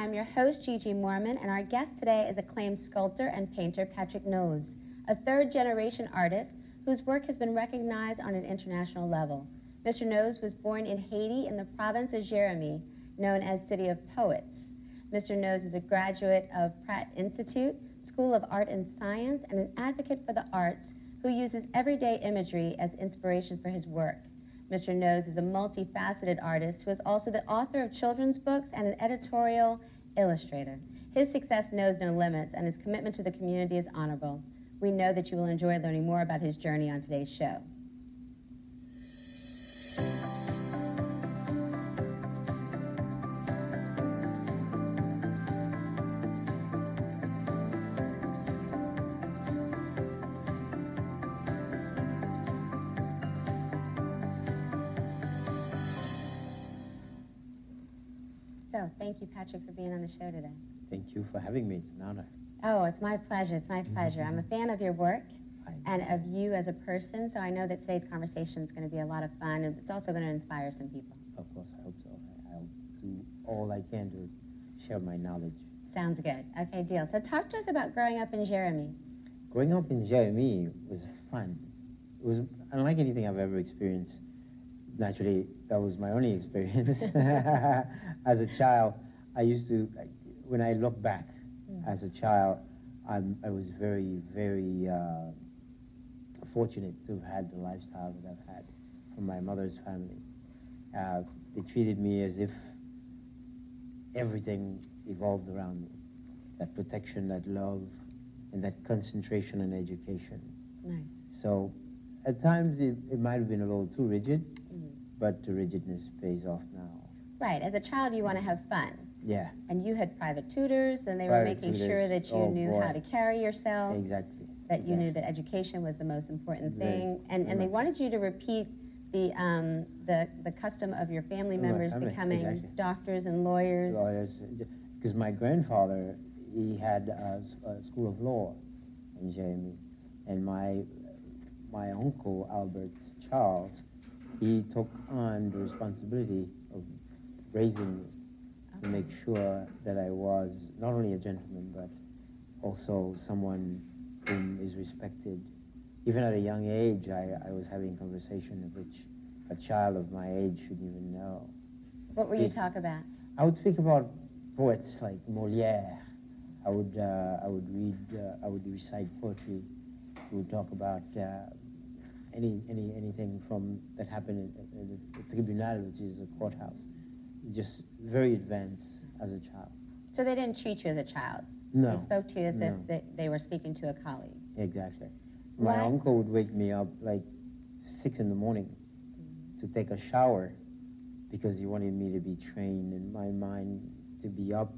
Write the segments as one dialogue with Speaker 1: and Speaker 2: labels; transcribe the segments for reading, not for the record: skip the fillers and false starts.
Speaker 1: I'm your host, Gigi Mormon, and our guest today is acclaimed sculptor and painter Patrick Noze, a third-generation artist whose work has been recognized on an international level. Mr. Noze was born in Haiti in the province of Jérémie, known as City of Poets. Mr. Noze is a graduate of Pratt Institute, School of Art and Science, and an advocate for the arts who uses everyday imagery as inspiration for his work. Mr. Noze is a multifaceted artist who is also the author of children's books and an editorial illustrator. His success knows no limits, and his commitment to the community is honorable. We know that you will enjoy learning more about his journey on today's show. So, thank you, Patrick, for being on the show today.
Speaker 2: Thank you for having me. It's an honor.
Speaker 1: Oh, it's my pleasure. It's my pleasure. I'm a fan of your work and of you as a person, so I know that today's conversation is going to be a lot of fun, and it's also going to inspire some people.
Speaker 2: Of course, I hope so. I'll do all I can to share my knowledge.
Speaker 1: Sounds good. Okay, deal. So talk to us about growing up in Jérémie.
Speaker 2: Growing up in Jérémie was fun. It was unlike anything I've ever experienced. Naturally, that was my only experience. As a child, I used to, when I look back as a child, I was very, very fortunate to have had the lifestyle that I've had from my mother's family. They treated me as if everything evolved around me. That protection, that love, and that concentration on education.
Speaker 1: Nice.
Speaker 2: So at times it might have been a little too rigid, but the rigidness pays off now.
Speaker 1: Right. As a child, you want to have fun.
Speaker 2: Yeah.
Speaker 1: And you had private tutors, and they were making sure that you knew how to carry yourself.
Speaker 2: Exactly.
Speaker 1: That you knew that education was the most important thing. And they wanted you to repeat the custom of your family members becoming doctors and lawyers.
Speaker 2: Lawyers. Because my grandfather, he had a school of law in Jérémie. And my uncle, Albert Charles, he took on the responsibility of raising me to make sure that I was not only a gentleman, but also someone whom is respected. Even at a young age, I was having conversation which a child of my age shouldn't even know.
Speaker 1: What were you talking about?
Speaker 2: I would speak about poets like Molière. I would recite poetry. We would talk about anything from that happened at the tribunal, which is a courthouse. Just very advanced as a child.
Speaker 1: So they didn't treat you as a child?
Speaker 2: No.
Speaker 1: They spoke to you as if they were speaking to a colleague?
Speaker 2: Exactly. My uncle would wake me up like 6 in the morning to take a shower because he wanted me to be trained in my mind to be up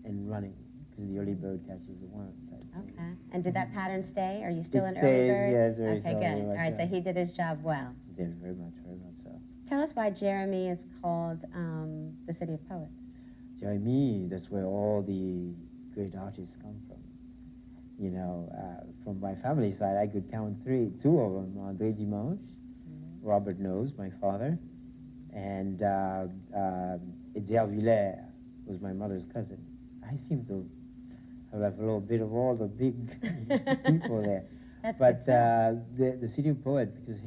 Speaker 2: and running because the early bird catches the worm.
Speaker 1: Okay. And did that pattern stay? Are you still an
Speaker 2: stays,
Speaker 1: early bird?
Speaker 2: Yes, very
Speaker 1: okay, good. All right, so he did his job well.
Speaker 2: He did very much so.
Speaker 1: Tell us why Jérémie is called the City of Poets.
Speaker 2: Jérémie, that's where all the great artists come from. You know, from my family side, I could count two of them, André Dimanche, Robert Noze, my father, and Edgar Villers was my mother's cousin. I seem to have a little bit of all the big people there. But the City of Poets, because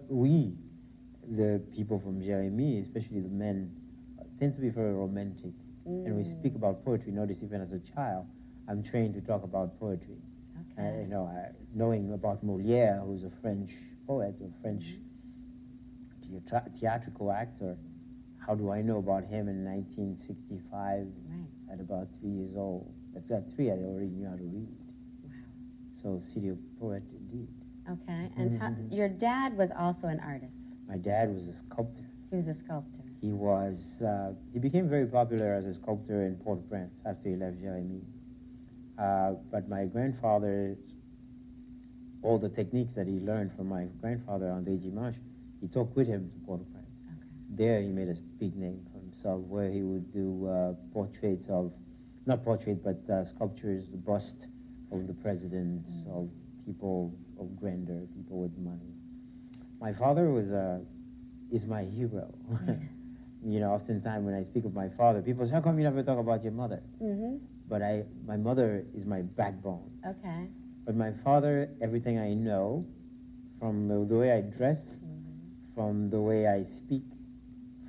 Speaker 2: we, the people from Jérémie, especially the men, tend to be very romantic. And we speak about poetry. Notice even as a child, I'm trained to talk about poetry. Okay. Knowing about Molière, who's a French poet, a French theatrical actor, how do I know about him in 1965 at about 3 years old? At 3, I already knew how to read.
Speaker 1: Wow.
Speaker 2: So City of Poet, indeed.
Speaker 1: Okay, and your dad was also an artist.
Speaker 2: My dad was a sculptor.
Speaker 1: He was a sculptor.
Speaker 2: He became very popular as a sculptor in Port-au-Prince after he left Jérémie. But my grandfather, all the techniques that he learned from my grandfather, André Dimanche, he took with him to Port-au-Prince. Okay. There he made a big name for himself, where he would do portraits of, not portrait, but sculptures, the bust of the presidents, of people of grandeur, people with money. My father is my hero. You know, oftentimes when I speak of my father, people say, how come you never talk about your mother?
Speaker 1: Mm-hmm.
Speaker 2: But my mother is my backbone.
Speaker 1: Okay.
Speaker 2: But my father, everything I know, from the way I dress, from the way I speak,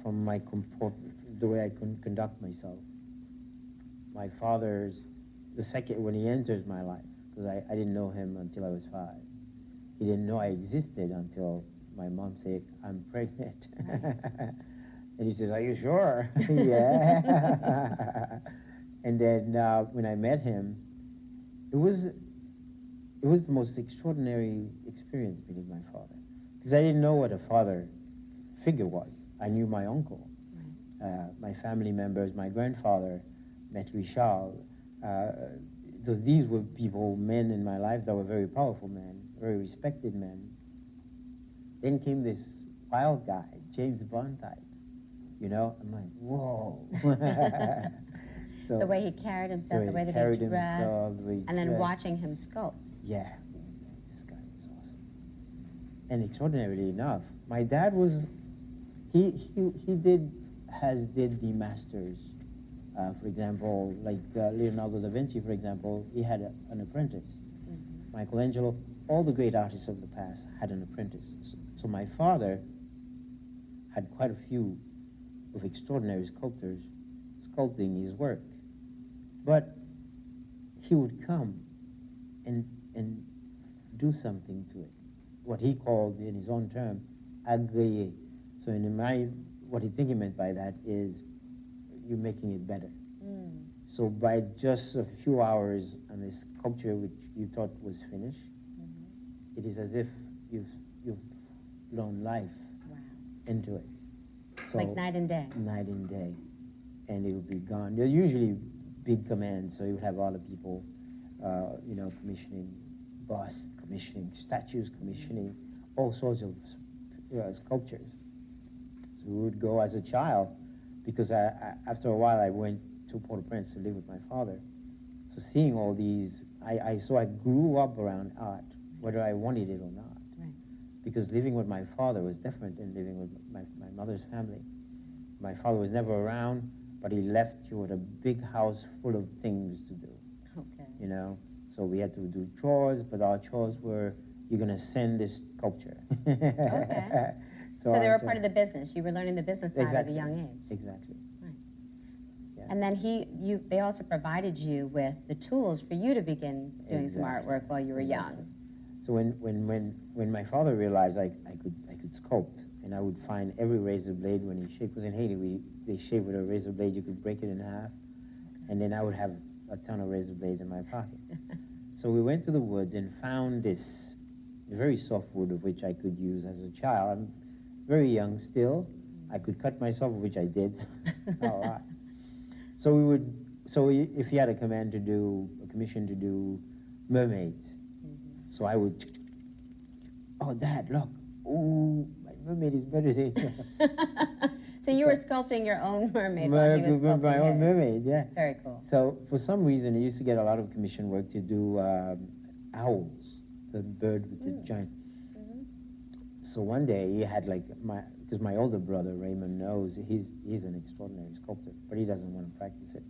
Speaker 2: from my the way I conduct myself. My father's, the second, when he enters my life, because I didn't know him until I was 5. He didn't know I existed until my mom said, I'm pregnant. Right. And he says, are you sure? Yeah. And then when I met him, it was the most extraordinary experience meeting my father, because I didn't know what a father figure was. I knew my uncle, right. My family members, my grandfather, Maître Charles. These were people, men in my life that were very powerful men, very respected men. Then came this wild guy, James Bond type. You know, I'm like, whoa. So,
Speaker 1: the way he carried himself, the way that he dressed, and then watching him sculpt.
Speaker 2: Yeah, this guy was awesome. And extraordinarily enough, my dad was, he did the masters. For example, like Leonardo da Vinci, for example, he had an apprentice. Mm-hmm. Michelangelo, all the great artists of the past had an apprentice. So my father had quite a few of extraordinary sculptors sculpting his work. But he would come and do something to it, what he called, in his own term, agréer. So what he meant by that is you're making it better. Mm. So by just a few hours on this sculpture which you thought was finished, mm-hmm. It is as if you've blown life into it. So
Speaker 1: like night and day.
Speaker 2: Night and day. And it would be gone. They're usually big commands, so you would have all the people, commissioning busts, commissioning statues, commissioning all sorts of sculptures. So we would go as a child, because after a while I went to Port-au-Prince to live with my father. So seeing all these, I grew up around art, whether I wanted it or not. Right. Because living with my father was different than living with my mother's family. My father was never around, but he left you with a big house full of things to do. Okay. You know, so we had to do chores, but our chores were, you're going to send this sculpture.
Speaker 1: Okay. So they were part of the business. You were learning the business side at a young age.
Speaker 2: Exactly.
Speaker 1: Right. Yeah. And then they also provided you with the tools for you to begin doing some artwork while you were young.
Speaker 2: So when my father realized I could sculpt, and I would find every razor blade when he shaved, because in Haiti they shave with a razor blade, you could break it in half, and then I would have a ton of razor blades in my pocket. So we went to the woods and found this very soft wood of which I could use as a child. I'm very young still. I could cut myself, which I did a lot. So if he had a commission to do mermaids, so I would, oh, Dad, look, oh, my mermaid is better than yours.
Speaker 1: So you were sculpting your own mermaid while he was sculpting
Speaker 2: my own mermaid, yeah.
Speaker 1: Very cool.
Speaker 2: So for some reason, I used to get a lot of commission work to do owls, the bird with the giant. Mm-hmm. So one day he had because my older brother, Raymond, Noze, he's an extraordinary sculptor, but he doesn't want to practice it. Okay.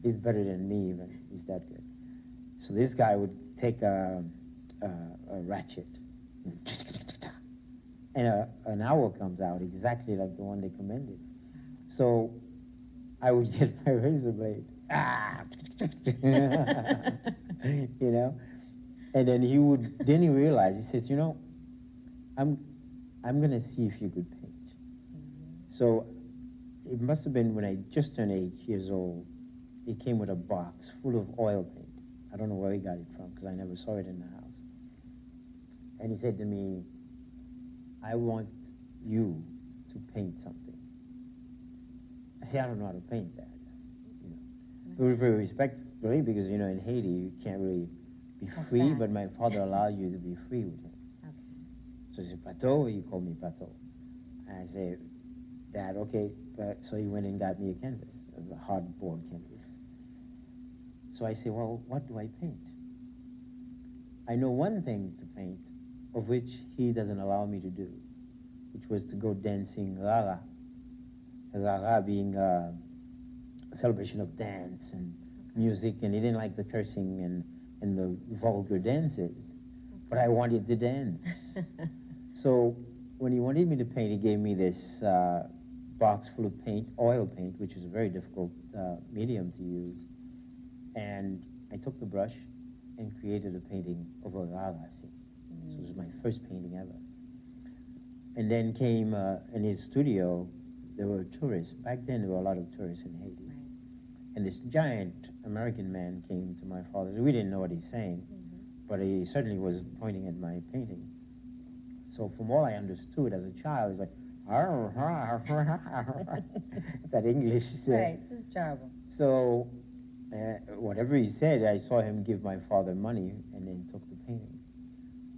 Speaker 2: He's better than me even, he's that good. So this guy would take a ratchet, and an owl comes out exactly like the one they commended. So I would get my razor blade, you know, and then he realized, he says, I'm gonna see if you could paint. Mm-hmm. So it must have been when I just turned 8 years old. He came with a box full of oil paint. I don't know where he got it from, because I never saw it in the house. And he said to me, I want you to paint something. I said, I don't know how to paint that. Very respectfully, because, in Haiti, you can't really be free, but my father allowed you to be free with him. Okay. So he said, Pateau, he called me Pateau. And I said, Dad, okay. So he went and got me a canvas, a hardboard canvas. So I said, well, what do I paint? I know one thing to paint, of which he doesn't allow me to do, which was to go dancing la-la Rara being a celebration of dance and music, and he didn't like the cursing and the vulgar dances. But I wanted to dance. So when he wanted me to paint, he gave me this box full of paint, oil paint, which is a very difficult medium to use. And I took the brush and created a painting of a Rara scene. So it was my first painting ever. And then came in his studio, there were tourists. Back then, there were a lot of tourists in Haiti.
Speaker 1: Right.
Speaker 2: And this giant American man came to my father. We didn't know what he's saying, but he certainly was pointing at my painting. So from all I understood as a child, he's like, that English.
Speaker 1: Right, just jarble.
Speaker 2: So whatever he said, I saw him give my father money and then took the painting.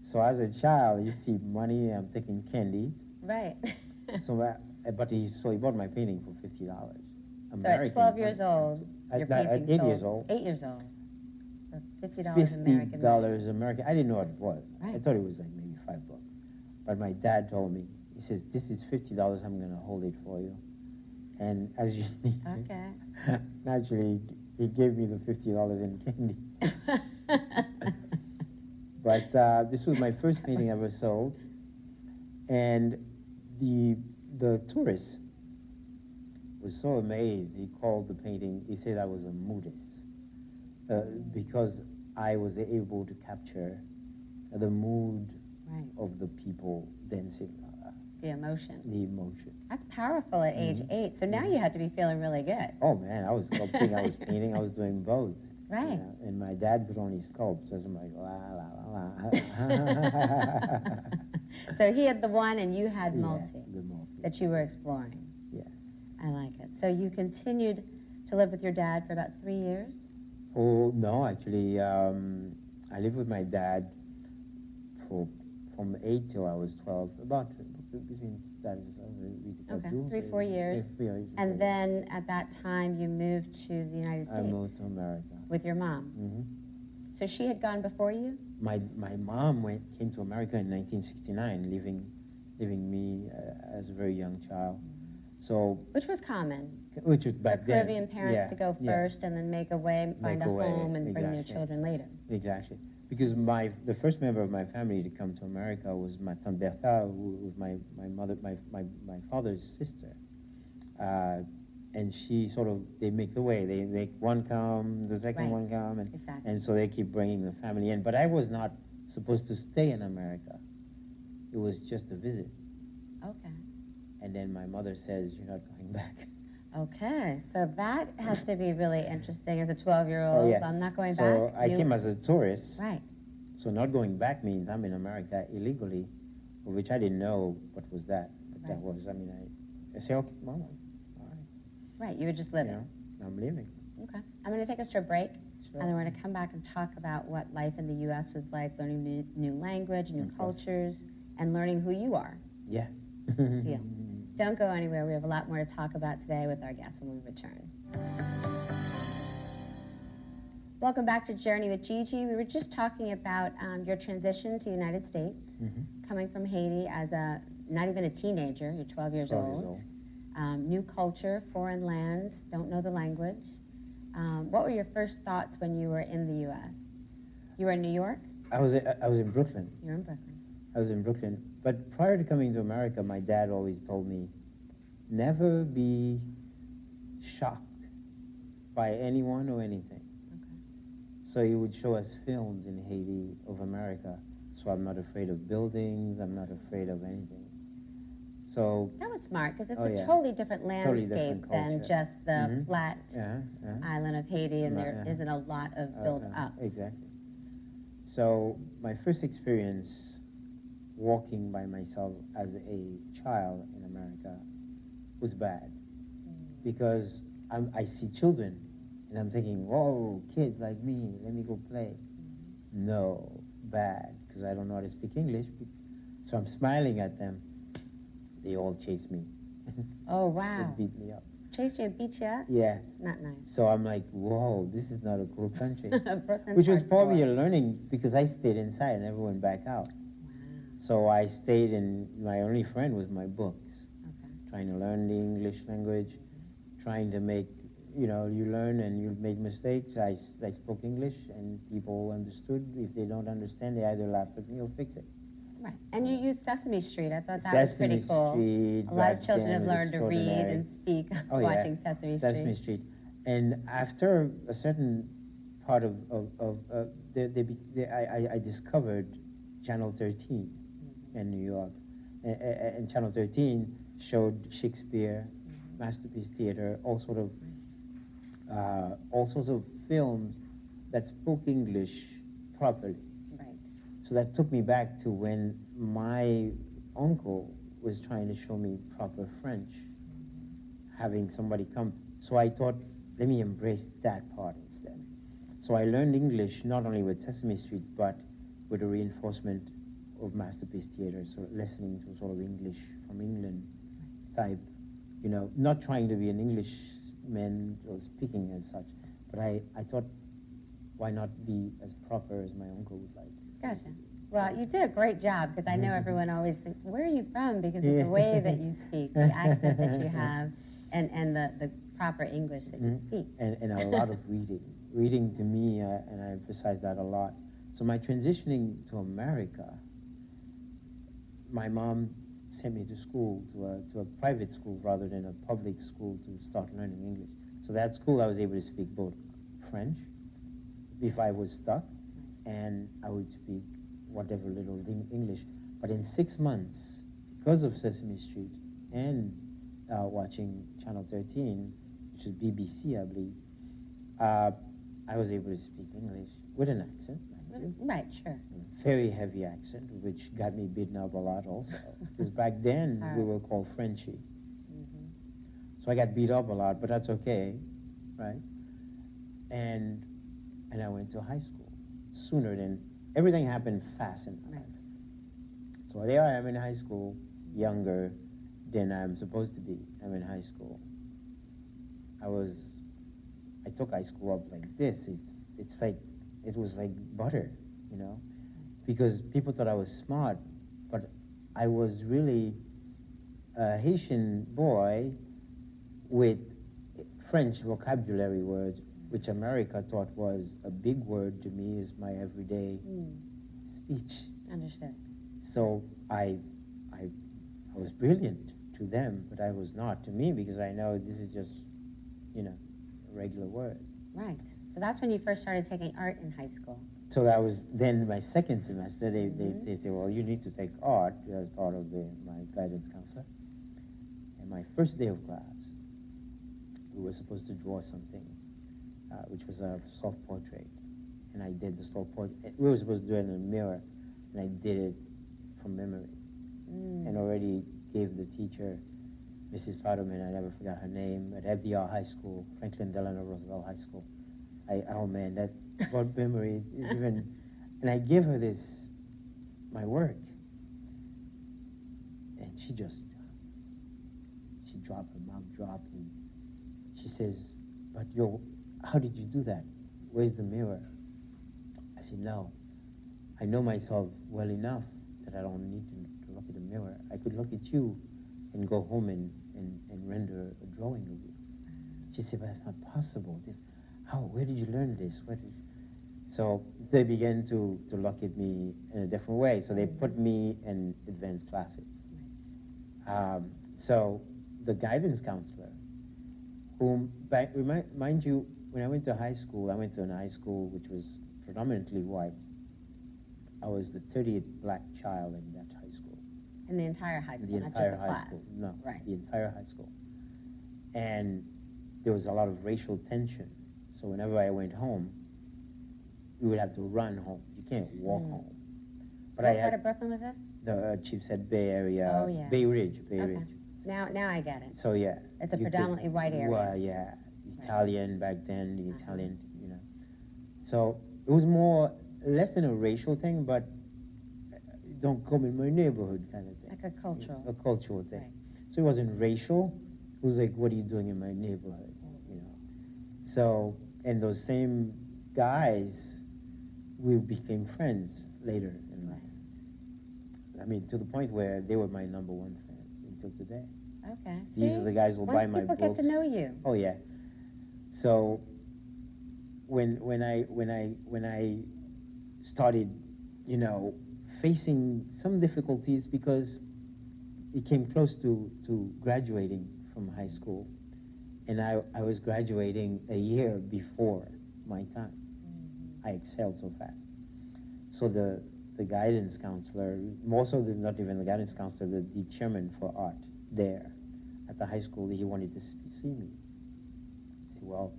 Speaker 2: So as a child, you see money, I'm thinking candies.
Speaker 1: Right.
Speaker 2: But he bought my painting for $50.
Speaker 1: So at 12 years old, your painting
Speaker 2: at 8
Speaker 1: sold.
Speaker 2: years old.
Speaker 1: 8 years old. For $50 American.
Speaker 2: $50 American. I didn't know what it was.
Speaker 1: Right.
Speaker 2: I thought it was like maybe $5. But my dad told me, he says, this is $50, I'm going to hold it for you. And as you need
Speaker 1: Okay.
Speaker 2: naturally, he gave me the $50 in candy. But this was my first painting ever sold. And the tourist was so amazed, he called the painting, he said I was a moodist. Because I was able to capture the mood
Speaker 1: Right.
Speaker 2: of the people dancing.
Speaker 1: The emotion.
Speaker 2: The emotion.
Speaker 1: That's powerful at age 8. So now you had to be feeling really good.
Speaker 2: Oh man, I was sculpting, I was painting, I was doing both.
Speaker 1: Right.
Speaker 2: You know, and my dad could only sculpt, so I'm like, la, la, la, la.
Speaker 1: So he had the one and you had
Speaker 2: Yeah,
Speaker 1: multi
Speaker 2: the multi.
Speaker 1: that you were exploring.
Speaker 2: Yeah.
Speaker 1: I like it. So you continued to live with your dad for about 3 years?
Speaker 2: Oh, no, actually, I lived with my dad from 8 till I was 12, about between that
Speaker 1: Okay, 3, 4 years.
Speaker 2: 3 years.
Speaker 1: And then at that time you moved to the United States
Speaker 2: I moved to America.
Speaker 1: with your mom.
Speaker 2: Hmm.
Speaker 1: So she had gone before you?
Speaker 2: My mom came to America in 1969, leaving me as a very young child. So,
Speaker 1: Which was common.
Speaker 2: which was
Speaker 1: For
Speaker 2: back then.
Speaker 1: Caribbean parents
Speaker 2: yeah,
Speaker 1: to go
Speaker 2: yeah,
Speaker 1: first and then make a way, find
Speaker 2: Make
Speaker 1: a
Speaker 2: a way,
Speaker 1: home, and bring their
Speaker 2: exactly.
Speaker 1: children later.
Speaker 2: Exactly. Because the first member of my family to come to America was my tante Bertha, who was my father's sister. And she they make the way. They make one come, the second
Speaker 1: Right.
Speaker 2: one come,
Speaker 1: Exactly.
Speaker 2: and so they keep bringing the family in. But I was not supposed to stay in America. It was just a visit.
Speaker 1: Okay.
Speaker 2: And then my mother says, "You're not going back."
Speaker 1: Okay, so that has to be really interesting as a 12-year-old.
Speaker 2: Oh, yeah.
Speaker 1: I'm not going
Speaker 2: So
Speaker 1: back.
Speaker 2: I came as a tourist.
Speaker 1: Right.
Speaker 2: So not going back means I'm in America illegally, which I didn't know what was that. But that
Speaker 1: Right.
Speaker 2: was, I say, okay, Mom, all right.
Speaker 1: Right, you were just
Speaker 2: You
Speaker 1: living.
Speaker 2: know, I'm leaving.
Speaker 1: Okay. I'm going to take us to a break,
Speaker 2: Sure.
Speaker 1: and then we're going to come back and talk about what life in the U.S. was like, learning new language, new
Speaker 2: Of course.
Speaker 1: cultures, and learning who you are.
Speaker 2: Yeah.
Speaker 1: Deal. Don't go anywhere. We have a lot more to talk about today with our guests when we return. Welcome back to Journey with Gigi. We were just talking about your transition to the United States, coming from Haiti as not even a teenager, you're 12 years
Speaker 2: 12
Speaker 1: old.
Speaker 2: years
Speaker 1: New culture, foreign land, don't know the language. What were your first thoughts when you were in the U.S.? You were in New York?
Speaker 2: I was in Brooklyn.
Speaker 1: You're in Brooklyn.
Speaker 2: I was in Brooklyn. But prior to coming to America, my dad always told me, never be shocked by anyone or anything.
Speaker 1: Okay.
Speaker 2: So he would show us films in Haiti of America. So I'm not afraid of buildings. I'm not afraid of anything. So
Speaker 1: That was smart because it's
Speaker 2: Oh,
Speaker 1: a
Speaker 2: yeah.
Speaker 1: totally different
Speaker 2: Totally
Speaker 1: landscape
Speaker 2: different
Speaker 1: than
Speaker 2: culture.
Speaker 1: just the flat
Speaker 2: yeah.
Speaker 1: island of Haiti, and there
Speaker 2: Yeah.
Speaker 1: isn't a lot of build up.
Speaker 2: Exactly. So my first experience walking by myself as a child in America was bad because I see children and I'm thinking, whoa, kids like me, let me go play. No, bad, because I don't know how to speak English. So I'm smiling at them. They all chase me.
Speaker 1: Oh, wow.
Speaker 2: They beat me up.
Speaker 1: Chased you and beat you up?
Speaker 2: Yeah.
Speaker 1: Not nice.
Speaker 2: So I'm like, whoa, this is not a cool country.
Speaker 1: Brooklyn's
Speaker 2: Which was
Speaker 1: hardcore.
Speaker 2: probably a learning because I stayed inside and never went back out.
Speaker 1: Wow.
Speaker 2: So I stayed, and my only friend was my books,
Speaker 1: Okay.
Speaker 2: trying to learn the English language, trying to make, you know, you learn and you make mistakes. I spoke English and people understood. If they don't understand, they either laugh at me or fix it.
Speaker 1: Right. And you used Sesame Street. I thought that was
Speaker 2: Sesame
Speaker 1: pretty cool.
Speaker 2: Street
Speaker 1: A lot of
Speaker 2: back
Speaker 1: children
Speaker 2: then
Speaker 1: have
Speaker 2: was
Speaker 1: learned to read
Speaker 2: extraordinary.
Speaker 1: and speak
Speaker 2: Oh,
Speaker 1: watching
Speaker 2: yeah.
Speaker 1: Sesame Street.
Speaker 2: And after a certain part of I discovered Channel 13 in New York. And Channel 13 showed Shakespeare, Masterpiece Theater, all sorts of films that spoke English properly.
Speaker 1: Right.
Speaker 2: So that took me back to when my uncle was trying to show me proper French, having somebody come. So I thought, let me embrace that part instead. So I learned English not only with Sesame Street, but with the reinforcement of Masterpiece Theater, so listening to sort of English from England type, you know, not trying to be an Englishman or speaking as such, but I thought, why not be as proper as my uncle would like?
Speaker 1: Gotcha. Well, you did a great job, because I know everyone always thinks, where are you from? Because of the way that you speak, the accent that you have, and the proper English that you speak.
Speaker 2: And a lot of reading. Reading to me, and I emphasize that a lot. So my transitioning to America, my mom sent me to school, to a private school rather than a public school to start learning English. So that school I was able to speak both French, if I was stuck, and I would speak whatever little English. But in 6 months, because of Sesame Street and watching Channel 13, which is BBC, I believe, I was able to speak English with an accent, mind you.
Speaker 1: Right, sure.
Speaker 2: A very heavy accent, which got me beaten up a lot also. Because back then, we were called Frenchie. So I got beat up a lot, but that's okay, right? And I went to high school sooner than, everything happened fast in my life. So there I am in high school, younger than I'm supposed to be. I'm in high school. I took high school up like this. It's like, it was like butter, you know? Because people thought I was smart, but I was really a Haitian boy with French vocabulary words, which America thought was a big word to me, is my everyday speech.
Speaker 1: Understood.
Speaker 2: So I was brilliant to them, but I was not to me, because I know this is just, you know, a regular word.
Speaker 1: Right. So that's when you first started taking art in high school.
Speaker 2: So that was then my second semester. They say, well, you need to take art as part of my guidance counselor. And my first day of class, we were supposed to draw something, which was a self-portrait. And I did the self-portrait. We were supposed to do it in a mirror, and I did it from memory. And already gave the teacher, Mrs. Powderman, I never forgot her name, at FDR High School, Franklin Delano Roosevelt High School. Oh man, that what memory is even, and I gave her my work, and she dropped, her mouth dropped, and she says, but how did you do that? Where's the mirror? I said, no, I know myself well enough that I don't need to look at the mirror. I could look at you and go home and render a drawing of you. She said, but that's not possible. Where did you learn this? So they began to look at me in a different way. So they put me in advanced classes. So the guidance counselor, mind you, when I went to high school, I went to a high school which was predominantly white. I was the 30th black child in that high school.
Speaker 1: In the entire high school,
Speaker 2: The
Speaker 1: not
Speaker 2: entire
Speaker 1: just the
Speaker 2: high
Speaker 1: class.
Speaker 2: school. No,
Speaker 1: Right.
Speaker 2: the entire high school. And there was a lot of racial tension. So whenever I went home, we would have to run home. You can't walk home. But
Speaker 1: What part of Brooklyn was this?
Speaker 2: The Chief said Bay Area,
Speaker 1: Oh, yeah.
Speaker 2: Bay Ridge.
Speaker 1: Okay. Now I get it.
Speaker 2: So yeah.
Speaker 1: It's a
Speaker 2: you could-
Speaker 1: predominantly white area.
Speaker 2: Well, yeah, Italian back then, the
Speaker 1: Uh-huh.
Speaker 2: Italian, you know. So it was less than a racial thing, but don't come in my neighborhood kind of thing.
Speaker 1: Like a cultural.
Speaker 2: A cultural thing.
Speaker 1: Right.
Speaker 2: So it wasn't racial. It was like, what are you doing in my neighborhood? You know. So, and those same guys, we became friends later in life. I mean, to the point where they were my number one fans until today.
Speaker 1: Okay.
Speaker 2: These
Speaker 1: See?
Speaker 2: are the guys who buy
Speaker 1: Once
Speaker 2: my
Speaker 1: people
Speaker 2: books.
Speaker 1: get to know you.
Speaker 2: Oh yeah. So when I started, you know, facing some difficulties because it came close to graduating from high school, and I was graduating a year before my time. I excelled so fast. So the guidance counselor, more so than not even the guidance counselor, the chairman for art there at the high school, he wanted to see me. See, well,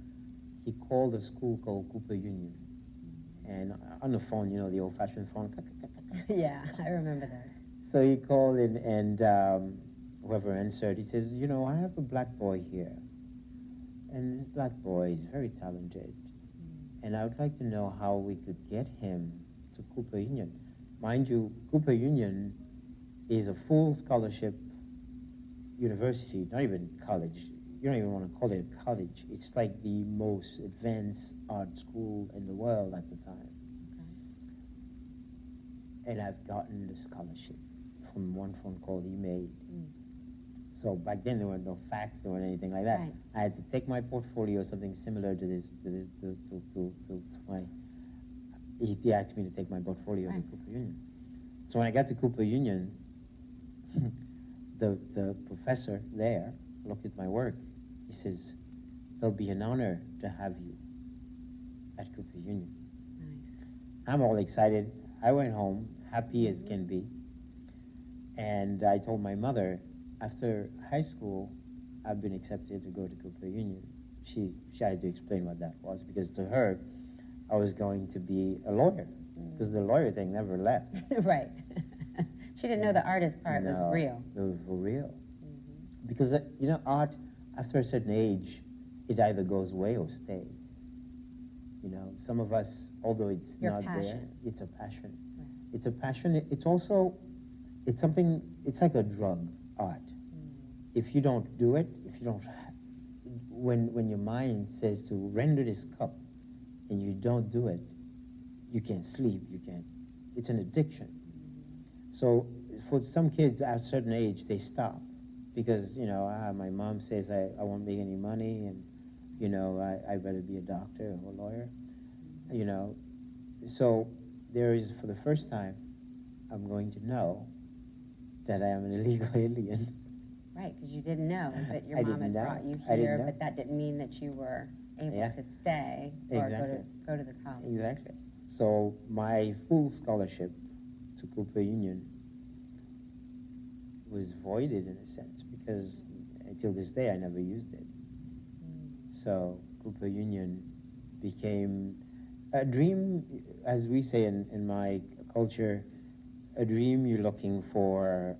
Speaker 2: he called a school called Cooper Union, and on the phone, you know, the old-fashioned phone.
Speaker 1: Yeah, I remember those.
Speaker 2: So he called in, and whoever answered, he says, you know, I have a black boy here, and this black boy is very talented, and I would like to know how we could get him to Cooper Union. Mind you, Cooper Union is a full scholarship university, not even college. You don't even want to call it a college. It's like the most advanced art school in the world at the time. Okay. And I've gotten the scholarship from one phone call he made. So back then there were no fax, there weren't anything like that.
Speaker 1: Right.
Speaker 2: I had to take my portfolio, something similar to this, to my. He asked me to take my portfolio to Cooper Union. So when I got to Cooper Union, the professor there looked at my work. He says, "It'll be an honor to have you at Cooper Union."
Speaker 1: Nice.
Speaker 2: I'm all excited. I went home, happy as can be. And I told my mother, after high school, I've been accepted to go to Cooper Union. She had to explain what that was, because to her, I was going to be a lawyer, because the lawyer thing never left.
Speaker 1: Right. She didn't know the artist part was real.
Speaker 2: It was for real. Because, you know, art, after a certain age, it either goes away or stays. You know, some of us, although it's
Speaker 1: Your
Speaker 2: not
Speaker 1: passion.
Speaker 2: there, it's a passion.
Speaker 1: Right.
Speaker 2: It's a passion. It's also, it's something, it's like a drug, art. If you don't do it, if you don't, when your mind says to render this cup, and you don't do it, you can't sleep, you can't, it's an addiction. So for some kids at a certain age, they stop because, you know, my mom says I won't make any money, and, you know, I better be a doctor or a lawyer, you know. So there is, for the first time, I'm going to know that I am an illegal alien.
Speaker 1: Right, because you didn't know that your
Speaker 2: I
Speaker 1: mom
Speaker 2: didn't
Speaker 1: had
Speaker 2: know.
Speaker 1: brought you
Speaker 2: I didn't
Speaker 1: here,
Speaker 2: know.
Speaker 1: but that didn't mean that you were able
Speaker 2: Yeah.
Speaker 1: to stay or
Speaker 2: Exactly.
Speaker 1: go to the college.
Speaker 2: Exactly. So my full scholarship to Cooper Union was voided in a sense, because until this day I never used it. So Cooper Union became a dream, as we say in my culture, a dream you're looking for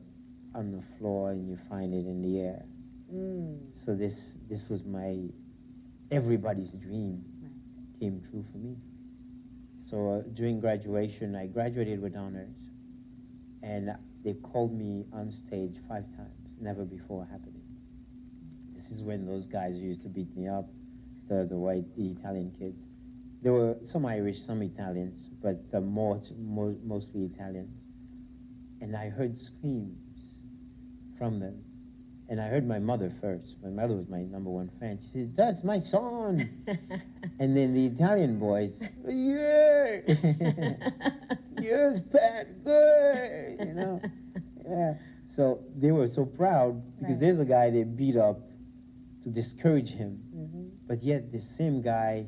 Speaker 2: on the floor and you find it in the air. So this was everybody's dream came true for me. So during graduation, I graduated with honors, and they called me on stage 5 times, never before happening. This is when those guys used to beat me up, the Italian kids. There were some Irish, some Italians, but mostly Italian. And I heard screams from them. And I heard my mother first. My mother was my #1 fan. She said, "That's my son." And then the Italian boys, "Yeah, yes, Pat, good," you know. Yeah. So they were so proud, because there's a guy they beat up to discourage him. But yet this same guy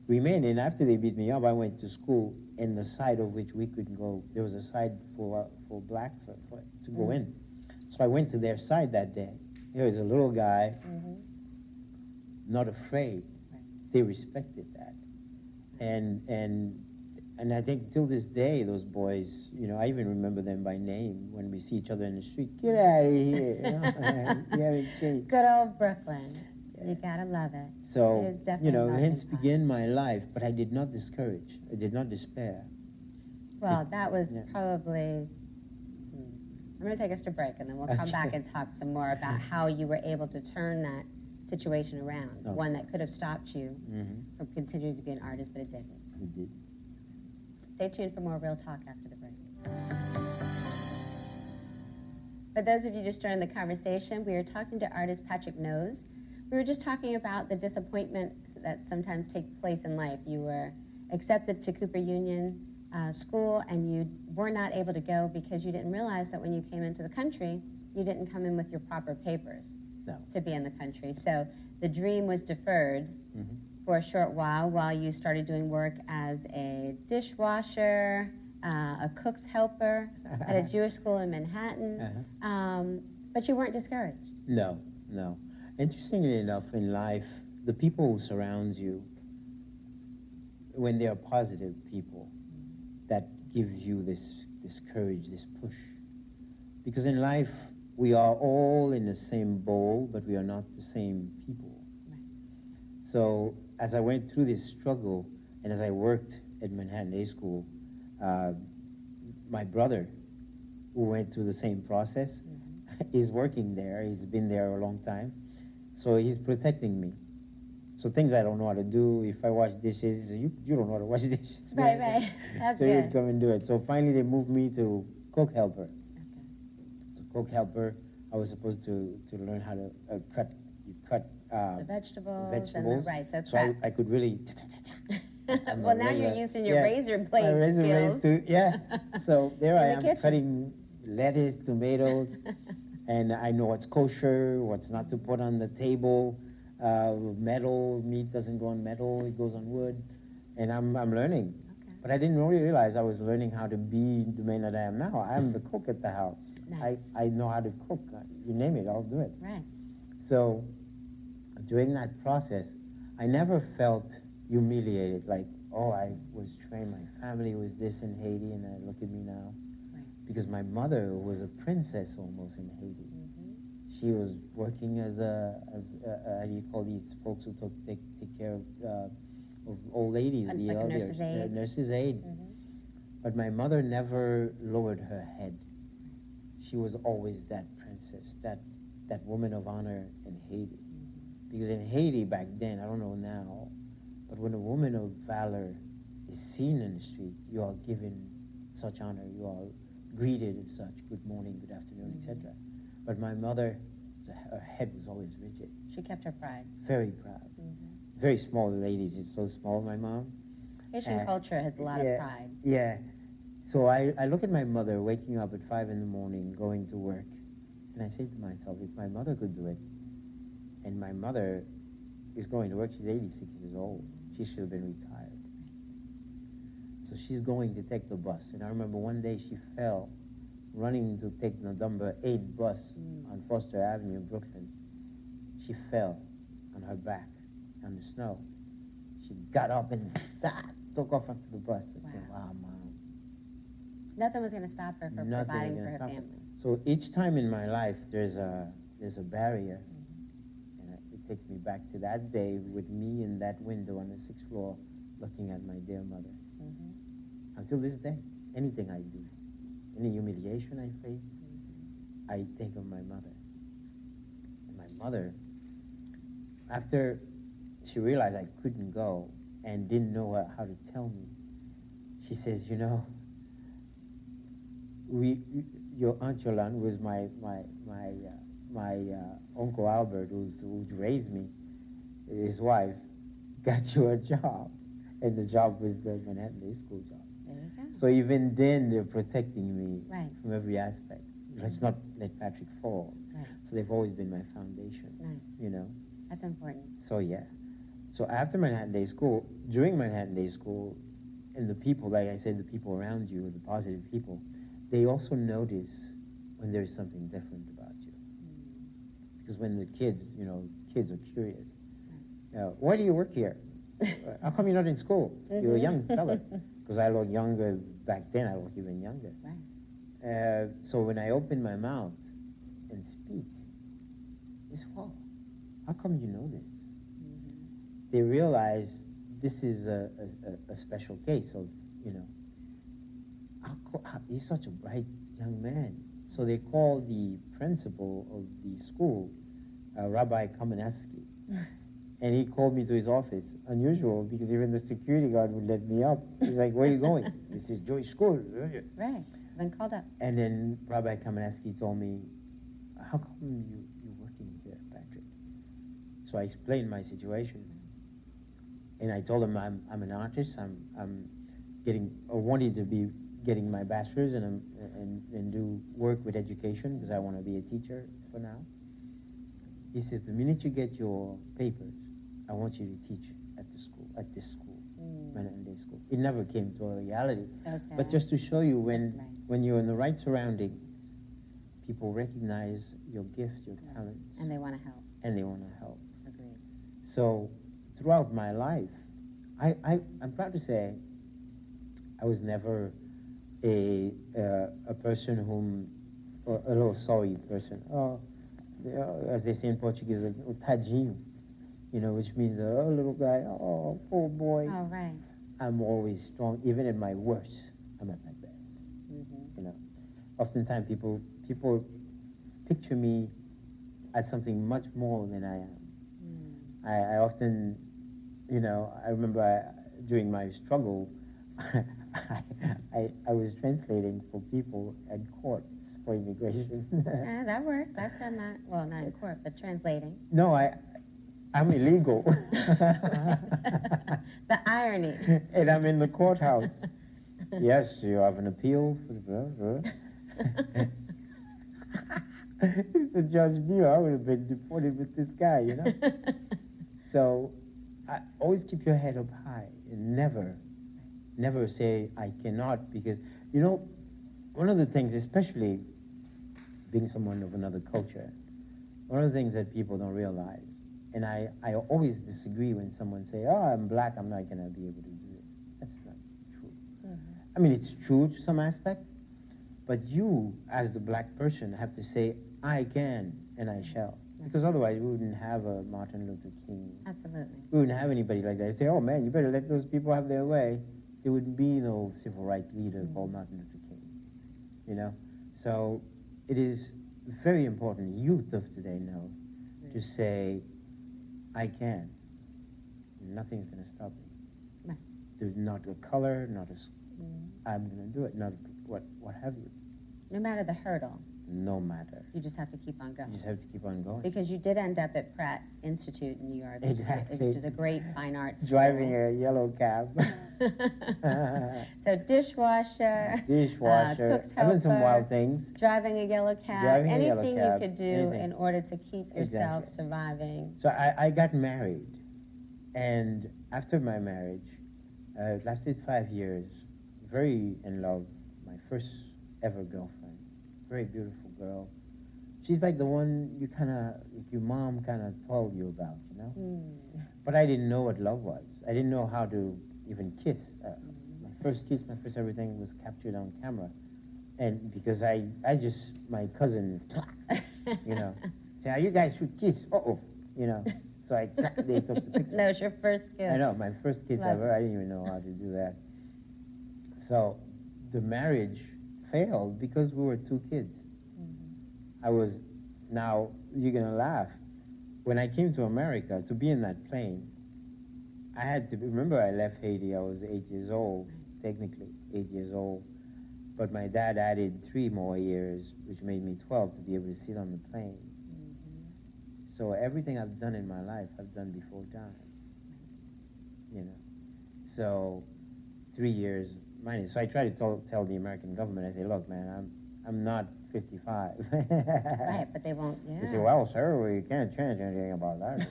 Speaker 2: remained. And after they beat me up, I went to school in the side of which we could go. There was a side for blacks to go in. So I went to their side that day. There was a little guy, not afraid. They respected that. And I think till this day, those boys, you know, I even remember them by name when we see each other in the street. "Get out of here." You know? You haven't changed.
Speaker 1: Good old Brooklyn. You gotta love it.
Speaker 2: So,
Speaker 1: It is definitely
Speaker 2: you know,
Speaker 1: melting
Speaker 2: hence
Speaker 1: pot.
Speaker 2: began my life, but I did not discourage. I did not despair.
Speaker 1: Well, that was
Speaker 2: Yeah.
Speaker 1: probably... I'm going to take us to break, and then we'll come back and talk some more about how you were able to turn that situation around,
Speaker 2: Okay.
Speaker 1: one that could have stopped you from continuing to be an artist, but it didn't.
Speaker 2: It did.
Speaker 1: Stay tuned for more Real Talk after the break. For those of you just joining the conversation, we are talking to artist Patrick Noze. We were just talking about the disappointment that sometimes take place in life. You were accepted to Cooper Union School, and you were not able to go because you didn't realize that when you came into the country, you didn't come in with your proper papers to be in the country. So the dream was deferred for a short while you started doing work as a dishwasher, a cook's helper at a Jewish school in Manhattan, but you weren't discouraged.
Speaker 2: No, no. Interestingly enough, in life, the people who surround you, when they are positive people, that give you this courage, this push. Because in life, we are all in the same bowl, but we are not the same people. Right. So as I went through this struggle, and as I worked at Manhattan Day School, my brother, who went through the same process, is working there. He's been there a long time. So he's protecting me. So things I don't know how to do, if I wash dishes, you don't know how to wash dishes.
Speaker 1: Right, right. That's
Speaker 2: so
Speaker 1: good.
Speaker 2: he'd come and do it. So finally they moved me to cook helper. Okay. So cook helper, I was supposed to learn how to cut
Speaker 1: the vegetables. And the, right, so
Speaker 2: I could really...
Speaker 1: well, now you're using your razor blade skills.
Speaker 2: So there I am cutting lettuce, tomatoes, and I know what's kosher, what's not to put on the table. Metal, meat doesn't go on metal, it goes on wood. And I'm learning. Okay. But I didn't really realize I was learning how to be the man that I am now. I'm the cook at the house. Nice. I know how to cook. You name it, I'll do it. Right. So during that process, I never felt humiliated, like, oh, I was trained, my family was this in Haiti, and look at me now. Right. Because my mother was a princess almost in Haiti. She was working as how do you call these folks who take care of old ladies,
Speaker 1: like a nurse's aide.
Speaker 2: Nurse's aide. But my mother never lowered her head. She was always that princess, that woman of honor in Haiti. Because in Haiti back then, I don't know now, but when a woman of valor is seen in the street, you are given such honor, you are greeted as such, good morning, good afternoon, etc. But my mother, her head was always rigid.
Speaker 1: She kept her pride.
Speaker 2: Very proud. Very small lady. She's so small, my mom.
Speaker 1: Asian culture has a lot of pride.
Speaker 2: Yeah. So I look at my mother waking up at 5 in the morning, going to work, and I say to myself, if my mother could do it, and my mother is going to work, she's 86 years old. She should have been retired. So she's going to take the bus. And I remember one day she fell running to take the number 8 bus on Foster Avenue in Brooklyn. She fell on her back on the snow. She got up and took off onto the bus. I said, wow, Mom.
Speaker 1: Nothing was going to stop her from providing for her family.
Speaker 2: So each time in my life there's a barrier. And it takes me back to that day with me in that window on the 6th floor looking at my dear mother. Until this day, anything I do, any humiliation I face, I think of my mother. And my mother, after she realized I couldn't go and didn't know how to tell me, she says, you know, your Aunt Yolande was my Uncle Albert, who raised me, his wife, got you a job. And the job was the Manhattan Day School job. So even then, they're protecting me from every aspect. Let's not let Patrick fall. Right. So they've always been my foundation. Nice. You know?
Speaker 1: That's important.
Speaker 2: So yeah. So after Manhattan Day School, during Manhattan Day School, and the people, like I said, the people around you, the positive people, they also notice when there's something different about you. Because when the kids, you know, kids are curious. Why do you work here? How come you're not in school? You're a young fella. Because I look younger back then, I look even younger. Right. So when I open my mouth and speak, it's, wow, how come you know this? They realize this is a special case of, you know, he's such a bright young man. So they call the principal of the school, Rabbi Kamenetsky. And he called me to his office. Unusual, because even the security guard would let me up. He's like, where are you going? This is Jewish school.
Speaker 1: Right, been called up.
Speaker 2: And then Rabbi Kamenetsky told me, how come you're working here, Patrick? So I explained my situation, and I told him I'm an artist. I'm getting, or wanted to be getting my bachelor's, and do work with education because I want to be a teacher for now. He says, the minute you get your papers, I want you to teach at this school, Manhattan School. It never came to a reality.
Speaker 1: Okay.
Speaker 2: But just to show you, when you're in the right surroundings, people recognize your gifts, your talents.
Speaker 1: And they want to help.
Speaker 2: And they want to help.
Speaker 1: Agreed.
Speaker 2: So throughout my life, I'm proud to say I was never a person or a little sorry person. As they say in Portuguese, like, tadinho, which means, little guy, poor boy.
Speaker 1: Oh, right.
Speaker 2: I'm always strong, even at my worst, I'm at my best.
Speaker 1: Mm-hmm.
Speaker 2: Oftentimes people picture me as something much more than I am. I often, I remember during my struggle, I was translating for people at courts for immigration.
Speaker 1: That works. I've done that. Well, not in court, but translating.
Speaker 2: No, I'm illegal.
Speaker 1: The irony.
Speaker 2: And I'm in the courthouse. Yes, you have an appeal. If the judge knew, I would have been deported with this guy, So always keep your head up high and never say, I cannot, because, one of the things, especially being someone of another culture, one of the things that people don't realize, and I always disagree when someone say, I'm black, I'm not going to be able to do this. That's not true. Mm-hmm. I mean, it's true to some aspect, but you, as the black person, have to say, I can and I shall. Because otherwise, we wouldn't have a Martin Luther King.
Speaker 1: Absolutely.
Speaker 2: We wouldn't have anybody like that. Say, oh man, you better let those people have their way. There wouldn't be no civil rights leader called Martin Luther King. So it is very important, youth of today know, to say, I can. Nothing's going to stop me.
Speaker 1: Right.
Speaker 2: There's not a color, I'm going to do it, not what have you.
Speaker 1: No matter the hurdle.
Speaker 2: No matter.
Speaker 1: You just have to keep on going.
Speaker 2: You just have to keep on going.
Speaker 1: Because you did end up at Pratt Institute in New York,
Speaker 2: Exactly.
Speaker 1: which is a great fine arts school.
Speaker 2: Driving a yellow cab.
Speaker 1: So dishwasher, cook's helper,
Speaker 2: I've done some wild things.
Speaker 1: Driving a yellow cab,
Speaker 2: Driving
Speaker 1: anything
Speaker 2: a yellow cab,
Speaker 1: you could do
Speaker 2: anything.
Speaker 1: in order to keep yourself
Speaker 2: Exactly.
Speaker 1: surviving.
Speaker 2: So I got married, and after my marriage, it lasted 5 years, very in love, my first ever girlfriend, very beautiful girl. She's like the one your mom kind of told you about, But I didn't know what love was. I didn't know how to even kiss. My first kiss, my first everything was captured on camera. And because my cousin, say, you guys should kiss. So they took the picture.
Speaker 1: That was your first kiss.
Speaker 2: I know, my first kiss ever. I didn't even know how to do that. So the marriage failed because we were 2 kids. Now you're going to laugh. When I came to America, to be in that plane, I had to, remember I left Haiti, I was 8 years old, technically 8 years old. But my dad added 3 more years, which made me 12 to be able to sit on the plane. So everything I've done in my life, I've done before dying. So 3 years minus. So I try to tell the American government, I say, look, man, I'm not 55.
Speaker 1: Right, but they won't,
Speaker 2: They say, well, sir, you can't change anything about that.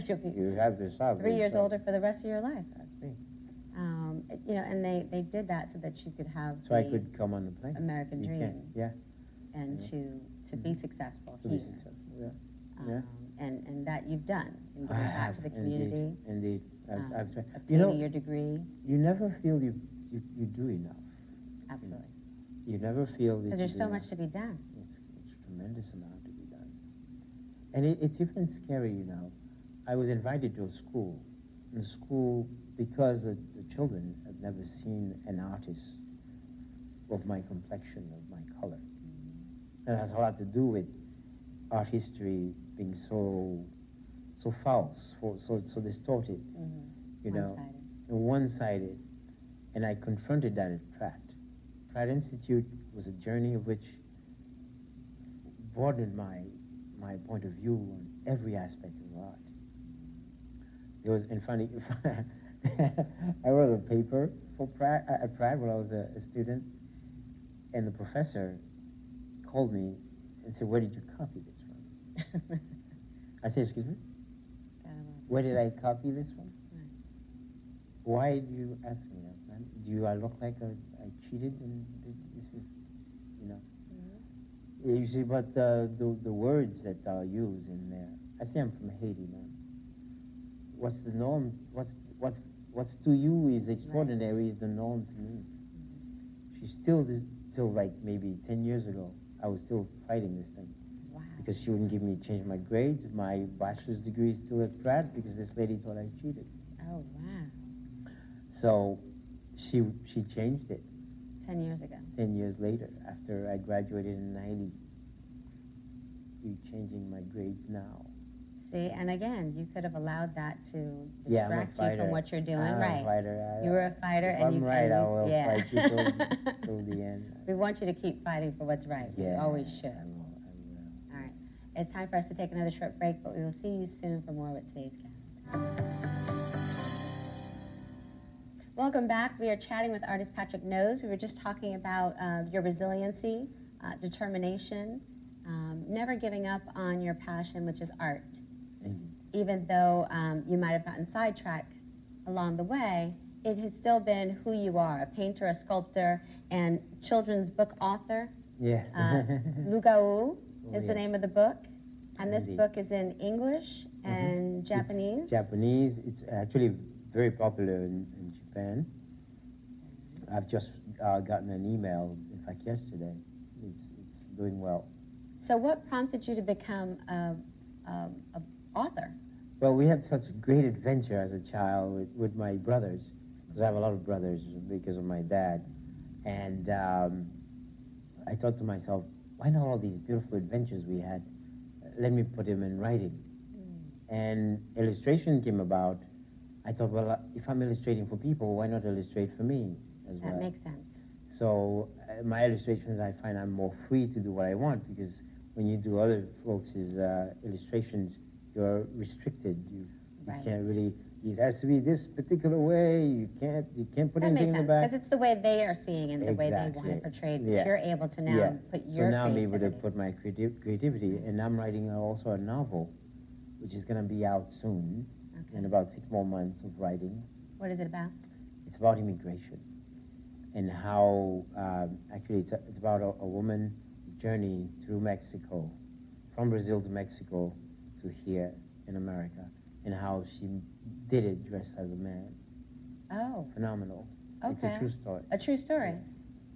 Speaker 1: You'll be
Speaker 2: You have to stop.
Speaker 1: 3 years older for the rest of your life.
Speaker 2: That's me.
Speaker 1: And they did that so that you could have
Speaker 2: So I could come on the plane.
Speaker 1: American
Speaker 2: You
Speaker 1: dream.
Speaker 2: can, yeah.
Speaker 1: And to be successful
Speaker 2: To
Speaker 1: here.
Speaker 2: be successful, yeah.
Speaker 1: And that you've done in giving back to the community.
Speaker 2: Indeed. I've tried.
Speaker 1: Obtaining your degree.
Speaker 2: You never feel you do enough.
Speaker 1: Absolutely.
Speaker 2: You never feel that
Speaker 1: Because there's
Speaker 2: you
Speaker 1: so
Speaker 2: do
Speaker 1: much to be done.
Speaker 2: It's a tremendous amount to be done. And it's even scary, I was invited to a school. And the school, because the children have never seen an artist of my complexion, of my color. And it has a lot to do with art history being so false, so distorted,
Speaker 1: One-sided.
Speaker 2: and one-sided. And I confronted that at Pratt. Pratt Institute was a journey of which broadened my point of view on every aspect of art. It was, in funny, I wrote a paper for at Pratt when I was a student, and the professor called me and said, "Where did you copy this from?" I said, "Excuse me? Where did I copy this from?"
Speaker 1: Right.
Speaker 2: Why do you ask me that, man? Do I look like I cheated? And this is, you know.
Speaker 1: Mm-hmm.
Speaker 2: You see, but the words that are used in there. I say I'm from Haiti, man. What's the norm? What's to you is extraordinary is the norm to me. She still like maybe 10 years ago, I was still fighting this thing.
Speaker 1: Wow.
Speaker 2: Because she wouldn't give me change my grades. My bachelor's degree is still at Pratt because this lady thought I cheated.
Speaker 1: Oh, wow.
Speaker 2: So she changed it
Speaker 1: 10 years ago.
Speaker 2: 10 years later, after I graduated in 90. You're changing my grades now.
Speaker 1: See, and again, you could have allowed that to
Speaker 2: Yeah, I'm a
Speaker 1: distract you
Speaker 2: fighter.
Speaker 1: from what you're doing.
Speaker 2: I'm
Speaker 1: right.
Speaker 2: a fighter.
Speaker 1: You were a fighter,
Speaker 2: If
Speaker 1: and
Speaker 2: I'm
Speaker 1: you.
Speaker 2: right, I
Speaker 1: and
Speaker 2: will
Speaker 1: yeah.
Speaker 2: fight you till the end.
Speaker 1: We want you to keep fighting for what's right.
Speaker 2: Yeah,
Speaker 1: You always should.
Speaker 2: I will.
Speaker 1: All right. It's time for us to take another short break, but we will see you soon for more with today's guest. Welcome back. We are chatting with artist Patrick Noze. We were just talking about your resiliency, determination, never giving up on your passion, which is art.
Speaker 2: Thank you.
Speaker 1: Even though you might have gotten sidetracked along the way, it has still been who you are, a painter, a sculptor, and children's book author.
Speaker 2: Yes.
Speaker 1: Lugaou is the
Speaker 2: yes.
Speaker 1: name of the book. And this
Speaker 2: Indeed.
Speaker 1: book is in English and Japanese.
Speaker 2: It's Japanese. It's actually very popular in Japan. I've just gotten an email, in fact, yesterday. It's doing well.
Speaker 1: So what prompted you to become an author?
Speaker 2: Well, we had such a great adventure as a child with my brothers, because I have a lot of brothers because of my dad. And I thought to myself, why not all these beautiful adventures we had? Let me put them in writing. And illustration came about. I thought, well, if I'm illustrating for people, why not illustrate for me as well?
Speaker 1: That makes sense.
Speaker 2: So my illustrations, I find I'm more free to do what I want, because when you do other folks' illustrations, you're restricted. You can't really. It has to be this particular way. You can't put
Speaker 1: That
Speaker 2: anything
Speaker 1: makes
Speaker 2: in the
Speaker 1: sense,
Speaker 2: back.
Speaker 1: because it's the way they are seeing it, the way they want it portrayed. But you're able to now put your
Speaker 2: So now I'm able to
Speaker 1: creativity.
Speaker 2: put my creativity, and I'm writing also a novel, which is going to be out soon, in about 6 more months of writing.
Speaker 1: What is it about?
Speaker 2: It's about immigration, and how actually it's about a woman's journey through Mexico, from Brazil to Mexico to here in America, and how she did it dressed as a man.
Speaker 1: Oh,
Speaker 2: Phenomenal.
Speaker 1: okay.
Speaker 2: It's a true story.
Speaker 1: A true story.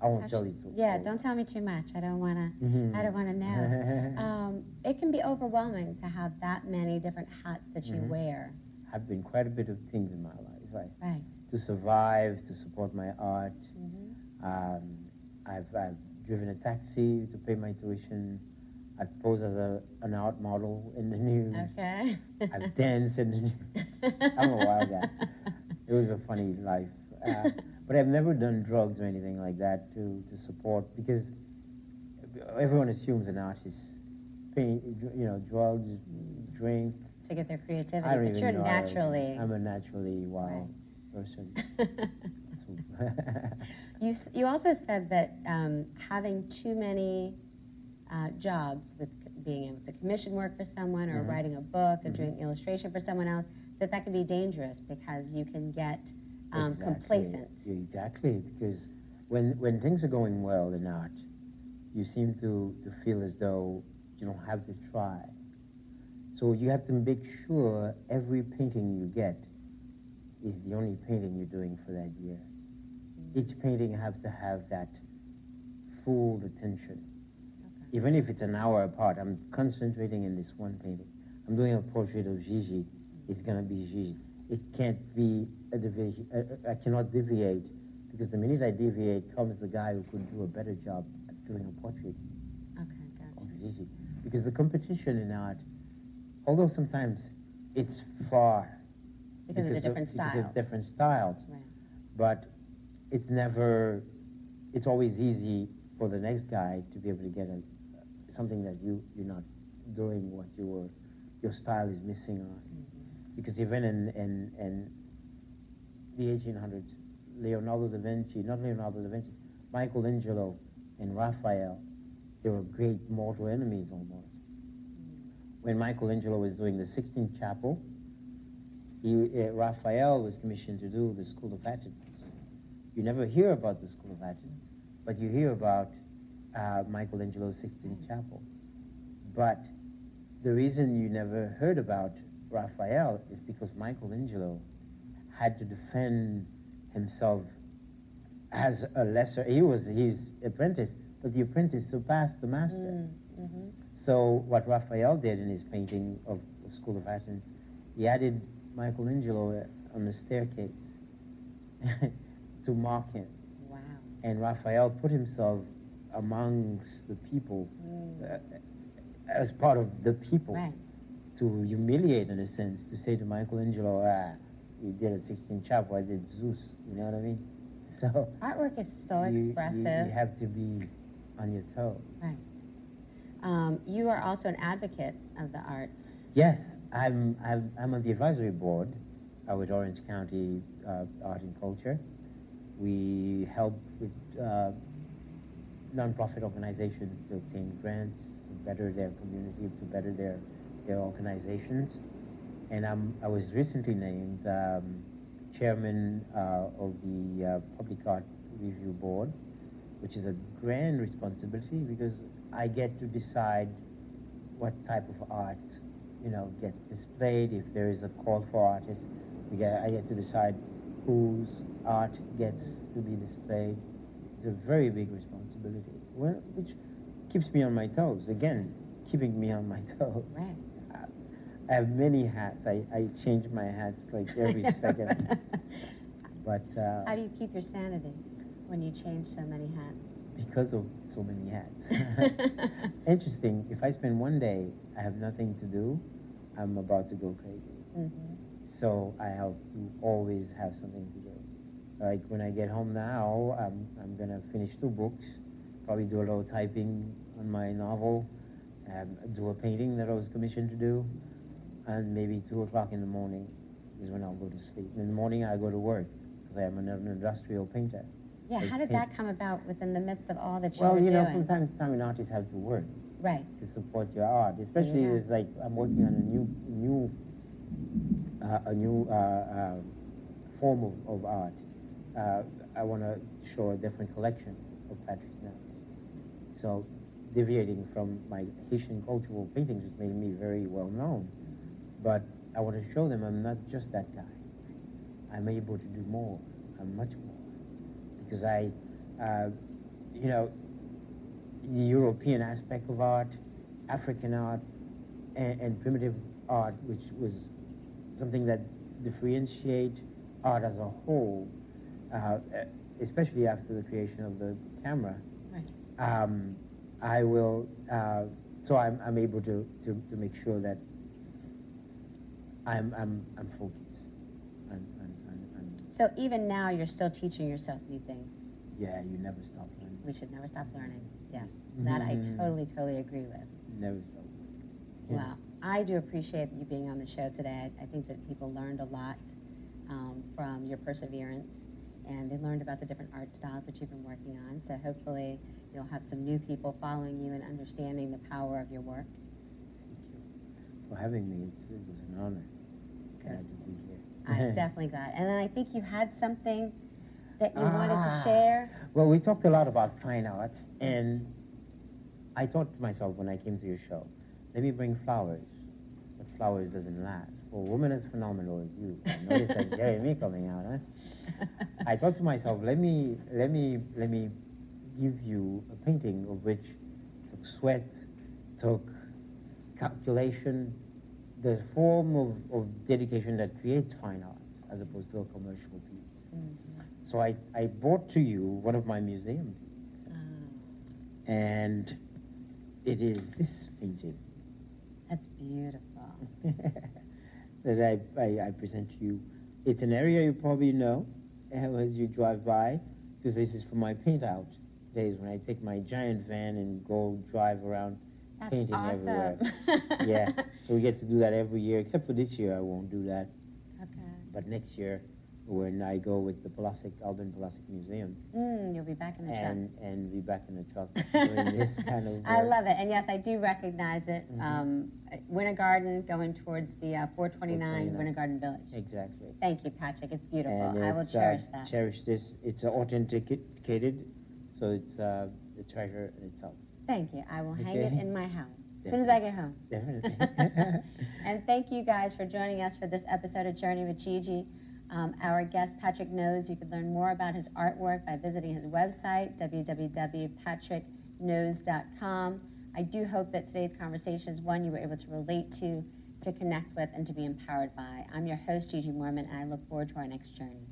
Speaker 2: I won't tell you too.
Speaker 1: Yeah, don't tell me too much. I don't want to. I don't want to know. It can be overwhelming to have that many different hats that you wear.
Speaker 2: I've been quite a bit of things in my life.
Speaker 1: Right.
Speaker 2: To survive, to support my art.
Speaker 1: Mm-hmm.
Speaker 2: I've driven a taxi to pay my tuition. I've posed as an art model in the news.
Speaker 1: Okay.
Speaker 2: I've danced in the news. I'm a wild guy. It was a funny life. But I've never done drugs or anything like that to support, because everyone assumes an artist paint, drugs, drink.
Speaker 1: To get their creativity,
Speaker 2: I don't
Speaker 1: but
Speaker 2: even
Speaker 1: you're
Speaker 2: know.
Speaker 1: naturally.
Speaker 2: I'm a naturally wild person.
Speaker 1: You also said that having too many jobs, with being able to commission work for someone, or writing a book, or doing illustration for someone else, that can be dangerous, because you can get complacent.
Speaker 2: Exactly, because when things are going well in art, you seem to feel as though you don't have to try. So you have to make sure every painting you get is the only painting you're doing for that year. Each painting have to have that full attention. Even if it's an hour apart, I'm concentrating in this one painting. I'm doing a portrait of Gigi. It's going to be Gigi. It can't be a deviation. I cannot deviate, because the minute I deviate comes the guy who could do a better job at doing a portrait of Gigi. Because the competition in art, although sometimes it's far.
Speaker 1: Because of the different styles.
Speaker 2: Because of different styles.
Speaker 1: Right.
Speaker 2: But it's always easy for the next guy to be able to get a something that you're not doing what your style is missing on. Because even in the 1800s, not Leonardo da Vinci, Michelangelo and Raphael, they were great mortal enemies almost. When Michelangelo was doing the Sixtine Chapel, Raphael was commissioned to do the School of Athens. You never hear about the School of Athens, but you hear about Michelangelo's Sixtine Chapel. But the reason you never heard about Raphael is because Michelangelo had to defend himself as a lesser. He was his apprentice, but the apprentice surpassed the master. So what Raphael did in his painting of the School of Athens, he added Michelangelo on the staircase to mock him.
Speaker 1: Wow.
Speaker 2: And Raphael put himself amongst the people as part of the people,
Speaker 1: Right.
Speaker 2: to humiliate, in a sense, to say to Michelangelo, you did a Sixtine Chapel, I did Zeus, you know what I mean? So
Speaker 1: Artwork is so expressive.
Speaker 2: You have to be on your toes.
Speaker 1: Right. You are also an advocate of the arts.
Speaker 2: Yes, I'm on the advisory board with Orange County Art and Culture. We help with nonprofit organizations to obtain grants to better their community, to better their organizations. And I was recently named chairman of the Public Art Review Board, which is a grand responsibility because I get to decide what type of art, gets displayed. If there is a call for artists, I get to decide whose art gets to be displayed. It's a very big responsibility, which keeps me on my toes. Again, keeping me on my toes.
Speaker 1: Right.
Speaker 2: I have many hats. I change my hats like every second. But
Speaker 1: how do you keep your sanity when you change so many hats?
Speaker 2: Because of so many hats. Interesting. If I spend one day, I have nothing to do, I'm about to go crazy. So I have to always have something to do. Like when I get home now, I'm gonna finish 2 books, probably do a little typing on my novel, do a painting that I was commissioned to do, and maybe 2 o'clock in the morning is when I'll go to sleep. In the morning I go to work because I am an industrial painter.
Speaker 1: Yeah, how did that come about within the midst of all that you
Speaker 2: were
Speaker 1: doing?
Speaker 2: Well, from time to time an artist has to work.
Speaker 1: Right.
Speaker 2: To support your art, especially it's like I'm working on a new form of art. I want to show a different collection of Patrick Noze. So, deviating from my Haitian cultural paintings, which made me very well known, but I want to show them I'm not just that guy. I'm able to do more. I'm much more. Because the European aspect of art, African art, and primitive art, which was something that differentiate art as a whole, especially after the creation of the camera.
Speaker 1: Right.
Speaker 2: I will. So I'm able to make sure that I'm focused.
Speaker 1: So even now, you're still teaching yourself new things.
Speaker 2: Yeah, you never stop learning.
Speaker 1: We should never stop learning. Yes, that I totally agree with.
Speaker 2: Never stop. Yeah.
Speaker 1: Wow, I do appreciate you being on the show today. I think that people learned a lot from your perseverance, and they learned about the different art styles that you've been working on. So hopefully, you'll have some new people following you and understanding the power of your work.
Speaker 2: Thank you for having me. It was an honor. Glad to be here.
Speaker 1: I'm definitely glad. And then I think you had something that you wanted to share.
Speaker 2: Well, we talked a lot about fine art, and I thought to myself when I came to your show, let me bring flowers, but flowers doesn't last. For a woman as phenomenal as you, I noticed that Jeremy coming out, huh? I thought to myself, let me give you a painting of which took sweat, took calculation, the form of dedication that creates fine arts as opposed to a commercial piece. So I brought to you one of my museum pieces. And it is this painting.
Speaker 1: That's beautiful.
Speaker 2: That I present to you. It's an area you probably know as you drive by, because this is from my paint out days when I take my giant van and go drive around
Speaker 1: That's
Speaker 2: painting
Speaker 1: awesome.
Speaker 2: everywhere. Yeah, so we get to do that every year, except for this year I won't do that.
Speaker 1: Okay.
Speaker 2: But next year, when I go with the Albin Plastic Museum,
Speaker 1: You'll be back in the truck.
Speaker 2: and be back in the truck doing this kind of work.
Speaker 1: I love it, and yes, I do recognize it. Winter Garden going towards the 429 Winter Garden Village.
Speaker 2: Exactly.
Speaker 1: Thank you, Patrick. It's beautiful.
Speaker 2: And
Speaker 1: I will cherish that.
Speaker 2: Cherish this. It's authenticated, so it's the treasure in itself.
Speaker 1: Thank you. I will hang it
Speaker 2: Okay.
Speaker 1: in my home as soon as I get home.
Speaker 2: Definitely.
Speaker 1: And thank you guys for joining us for this episode of Journey with Gigi. Our guest, Patrick Noze, you can learn more about his artwork by visiting his website, www.patricknoze.com. I do hope that today's conversation is one you were able to relate to connect with, and to be empowered by. I'm your host, Gigi Mormon, and I look forward to our next journey.